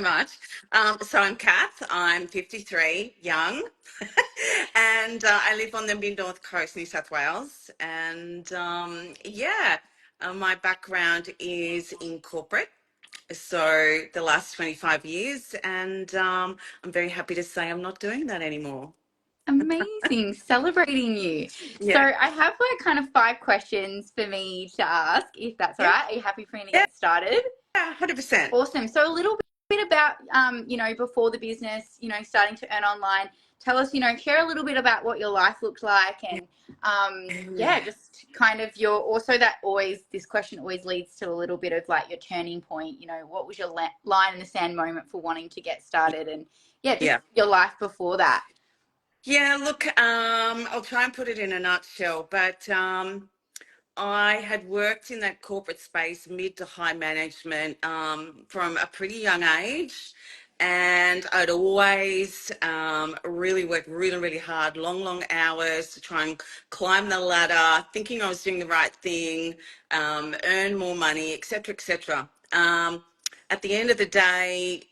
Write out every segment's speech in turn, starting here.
much. So I'm Cath. I'm 53, young, and I live on the mid north coast, New South Wales. And my background is in corporate. So the last 25 years, and I'm very happy to say I'm not doing that anymore. Amazing, celebrating you. So Yeah, I have like kind of 5 questions for me to ask, if that's all yeah, right. Are you happy for me to yeah, get started? 100%. Awesome. So a little bit about, before the business, starting to earn online. Tell us, share a little bit about what your life looked like, and just kind of your. Also, that always this question always leads to a little bit of like your turning point. What was your line in the sand moment for wanting to get started, and just Yeah. your life before that. Yeah, look, I'll try and put it in a nutshell, but I had worked in that corporate space, mid to high management, from a pretty young age. And I'd always really worked really, really hard, long, long hours to try and climb the ladder, thinking I was doing the right thing, earn more money, et cetera, et cetera. At the end of the day,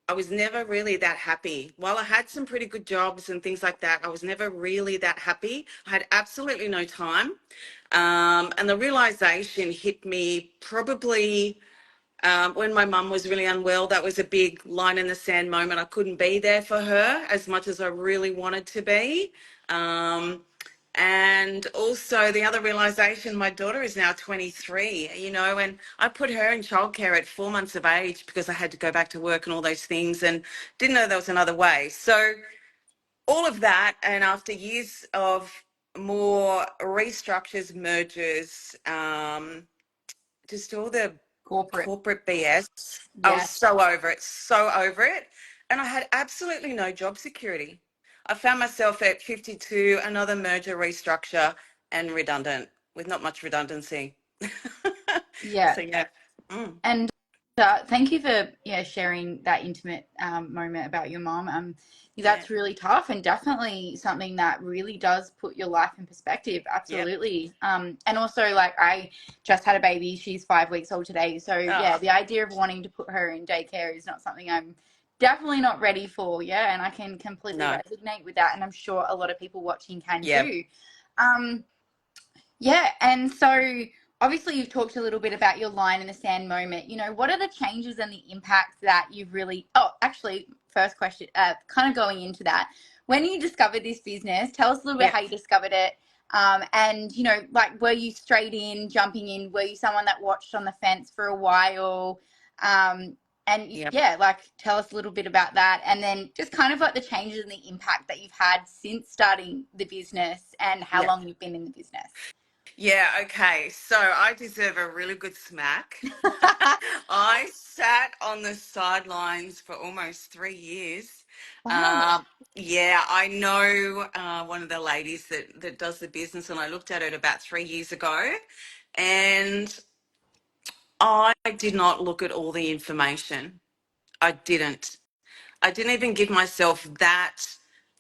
I was never really that happy. While I had some pretty good jobs and things like that, I was never really that happy. I had absolutely no time. And the realization hit me probably when my mum was really unwell. That was a big line in the sand moment. I couldn't be there for her as much as I really wanted to be. Um, and also the other realization, my daughter is now 23, and I put her in childcare at 4 months of age because I had to go back to work and all those things and didn't know there was another way. So all of that, and after years of more restructures, mergers, just all the Corporate. corporate BS, I was Yes. so over it, so over it. And I had absolutely no job security. I found myself at 52, another merger, restructure, and redundant, with not much redundancy. Yeah. So, yeah. Mm, And thank you for sharing that intimate moment about your mom. yeah. That's really tough, and definitely something that really does put your life in perspective. Yep. Absolutely. And also, like, I just had a baby. She's 5 weeks old today. So yeah, Oh, the idea of wanting to put her in daycare is not something I'm definitely not ready for. Yeah, and I can completely no. resonate with that, and I'm sure a lot of people watching can Yeah. too. Um, yeah, and so obviously you've talked a little bit about your line in the sand moment. What are the changes and the impact that you've really Oh, actually, first question, kind of going into that. When you discovered this business, tell us a little bit Yeah. how you discovered it. And like, were you straight in, jumping in? Were you someone that watched on the fence for a while? Um, and Yep. yeah, like, tell us a little bit about that, and then just kind of like the changes and the impact that you've had since starting the business and how Yep. long you've been in the business. Yeah, okay. So I deserve a really good smack. I sat on the sidelines for almost 3 years. Wow. Um, yeah, I know one of the ladies that does the business, and I looked at it about 3 years ago, and I did not look at all the information. I didn't. I didn't even give myself that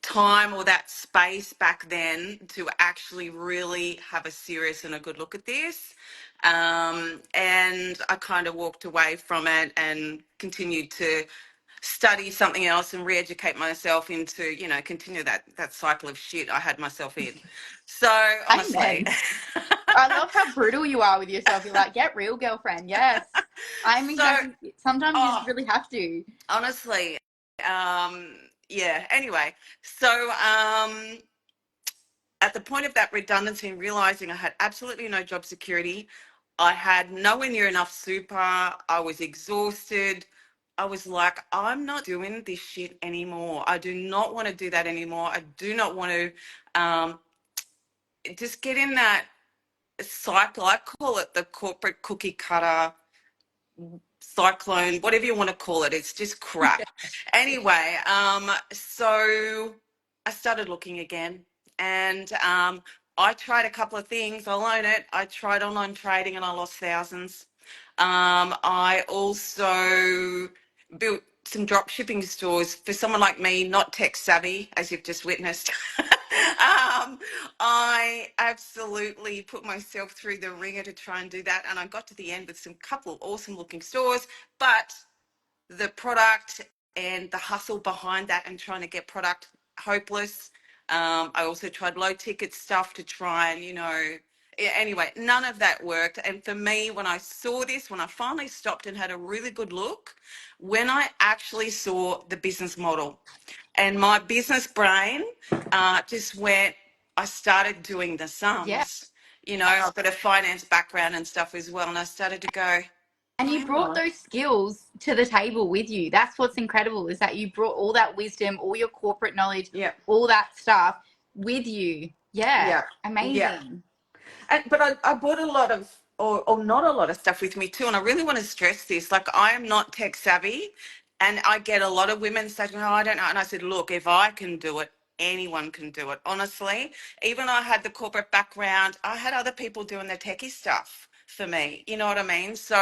time or that space back then to actually really have a serious and a good look at this. And I kind of walked away from it and continued to study something else and re-educate myself into, continue that cycle of shit I had myself in. So honestly, Amen. I love how brutal you are with yourself. You're like, get real, girlfriend. Yes. I'm so exactly, sometimes you just oh, really have to. honestly, um, yeah. Anyway, so at the point of that redundancy and realizing I had absolutely no job security, I had nowhere near enough super, I was exhausted. I was like, I'm not doing this shit anymore. I do not want to do that anymore. I do not want to just get in that cycle. I call it the corporate cookie cutter cyclone, whatever you want to call it. It's just crap. Anyway, so I started looking again, and I tried a couple of things. I'll own it. I tried online trading and I lost thousands. I also built some drop shipping stores for someone like me, not tech savvy, as you've just witnessed. I absolutely put myself through the ringer to try and do that, and I got to the end with some couple of awesome looking stores, but the product and the hustle behind that and trying to get product, hopeless. I also tried low ticket stuff to try and, anyway, none of that worked. And for me, when I saw this, when I finally stopped and had a really good look, when I actually saw the business model and my business brain just went, I started doing the Yeah. sums. I've got a finance background and stuff as well. And I started to go, And you hang brought on. those skills to the table with you. That's what's incredible, is that you brought all that wisdom, all your corporate knowledge, Yeah. all that stuff with you. Yeah. Yeah. Yeah. Amazing. But I bought a lot of, or not a lot of stuff with me too. And I really want to stress this. Like, I am not tech savvy. And I get a lot of women saying, oh, I don't know. And I said, look, if I can do it, anyone can do it. Honestly, even I had the corporate background, I had other people doing the techie stuff for me. You know what I mean? So,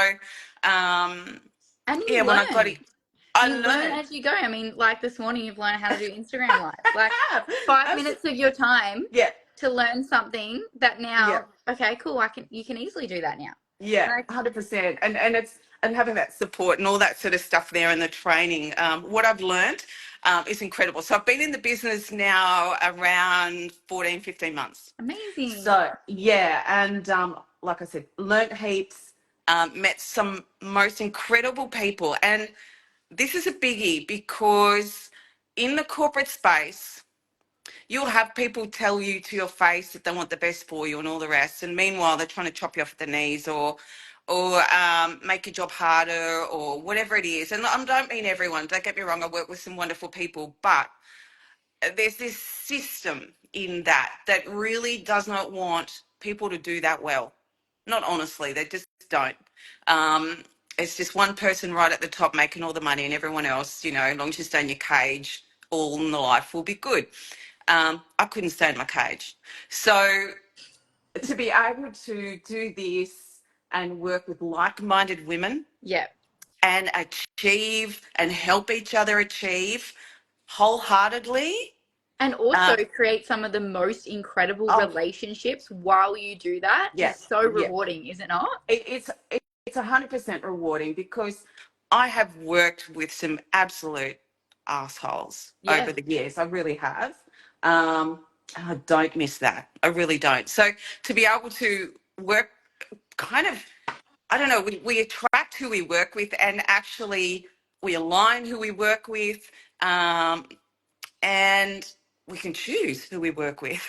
um, And you yeah, when I got it, learn. I You learn learned. as you go. I mean, like this morning, you've learned how to do Instagram lives. Like 5 minutes of your time Yeah, to learn something that yeah. now, okay, cool. You can easily do that now. Yeah, Like, 100%. And having that support and all that sort of stuff there and the training. What I've learned is incredible. So I've been in the business now around 14, 15 months. amazing. So yeah, and like I said, learnt heaps, met some most incredible people. And this is a biggie because in the corporate space, you'll have people tell you to your face that they want the best for you and all the rest, and meanwhile they're trying to chop you off at the knees or make your job harder or whatever it is. And I don't mean everyone, don't get me wrong, I work with some wonderful people, but there's this system in that really does not want people to do that well. Not honestly, they just don't. um, it's just one person right at the top making all the money, and everyone else, as long as you stay in your cage, all in the life will be good. I couldn't stay in my cage. So to be able to do this and work with like-minded women Yeah. and achieve and help each other achieve wholeheartedly. And also um, create some of the most incredible oh relationships while you do that yeah, is so yeah, rewarding, is it not? it's 100% rewarding because I have worked with some absolute assholes Yeah. over the years. I really have. And I don't miss that. I really don't. So to be able to work kind of, I don't know, we attract who we work with, and actually we align who we work with, and we can choose who we work with.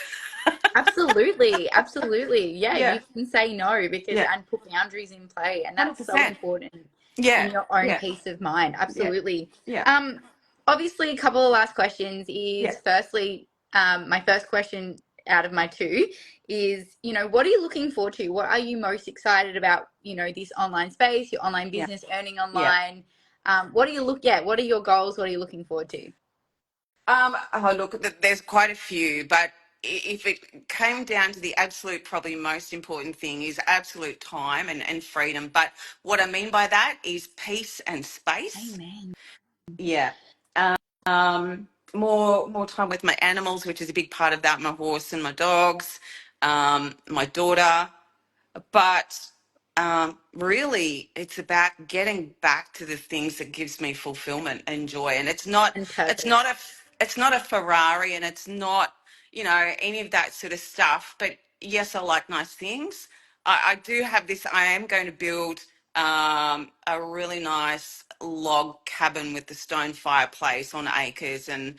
Absolutely, absolutely. Yeah, Yeah, you can say no because yeah, and put boundaries in play, and that's so 100%. important in Yeah, your own yeah, peace of mind. yeah, Absolutely. yeah, Um, Obviously, a couple of last questions yeah, is firstly, my first question out of my two is, what are you looking forward to? What are you most excited about? This online space, your online yeah, business, earning yeah. online. What do you look at? What are your goals? What are you looking forward to? Oh, look, there's quite a few, but if it came down to the absolute, probably most important thing is absolute time and freedom. But what I mean by that is peace and space. Amen. Yeah. More time with my animals, which is a big part of that, my horse and my dogs, my daughter. But really, it's about getting back to the things that gives me fulfillment and joy. And And it's purpose. not a, it's not a Ferrari, and it's not, any of that sort of stuff. But yes, I like nice things. I do have this. I am going to build a really nice log cabin with the stone fireplace on acres, and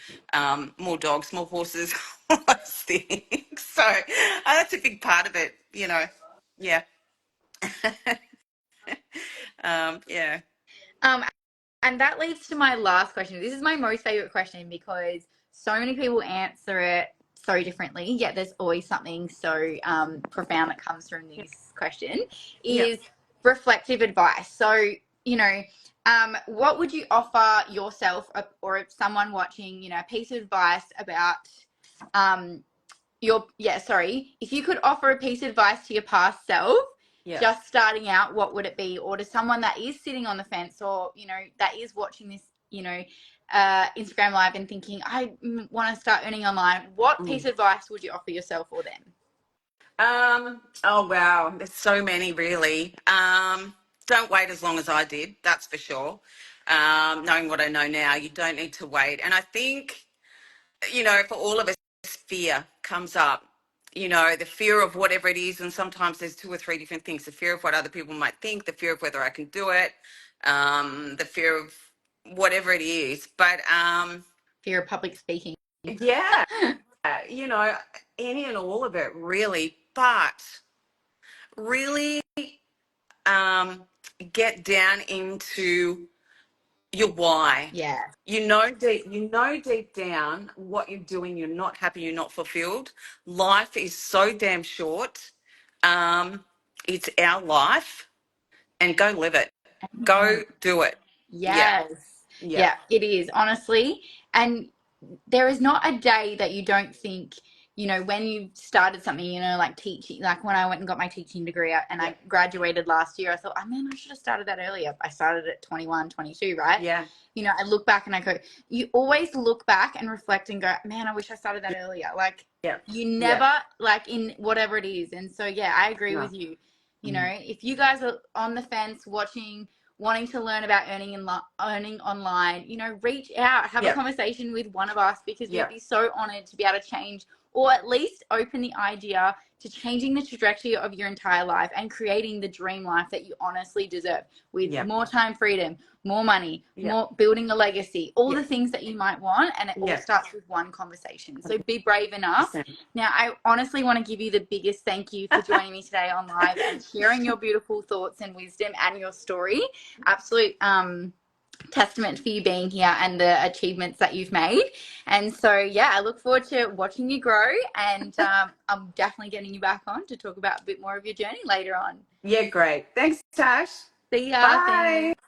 more dogs, more horses, all those things. So that's a big part of it. Yeah. Yeah. Um, And that leads to my last question. This is my most favorite question because so many people answer it so differently, yet there's always something so profound that comes from this question Yeah. is reflective advice. So, what would you offer yourself or someone watching, a piece of advice about um, if you could offer a piece of advice to your past self Yeah. just starting out, what would it be? Or to someone that is sitting on the fence or that is watching this Instagram live and thinking I want to start earning online, what piece Mm. of advice would you offer yourself or them? Oh wow, there's so many really. Don't wait as long as I did, that's for sure. knowing what I know now, you don't need to wait. And I think, for all of us, fear comes up. The fear of whatever it is, and sometimes there's two or three different things: the fear of what other people might think, the fear of whether I can do it, the fear of whatever it is. But fear of public speaking. yeah, any and all of it, really. But really, get down into your why. Yeah. Deep down what you're doing. You're not happy. You're not fulfilled. Life is so damn short. It's our life, and go live it. Go do it. Yeah, Yes. yeah, Yeah, it is, honestly. And there is not a day that you don't think, when you started something, like teaching, like when I went and got my teaching degree and yeah, I graduated last year, I thought, I should have started that earlier. I started at 21, 22, right? yeah, I look back and I go, you always look back and reflect and go, man, I wish I started that earlier. Like, yeah, you yeah. never, like, in whatever it is. And so, yeah, I agree No. with you. If you guys are on the fence watching, wanting to learn about earning online, reach out, have a conversation with one of us, because we'd be so honored to be able to change, or at least open the idea to changing the trajectory of your entire life and creating the dream life that you honestly deserve, with more time freedom, more money, more building a legacy, all the things that you might want. And it all starts with one conversation. So be brave enough. Now, I honestly want to give you the biggest thank you for joining me today on live and sharing your beautiful thoughts and wisdom and your story. Absolute testament for you being here and the achievements that you've made. And so, yeah, I look forward to watching you grow, and I'm definitely getting you back on to talk about a bit more of your journey later on. Yeah, great. Thanks, Tash. See ya. Bye. Thanks.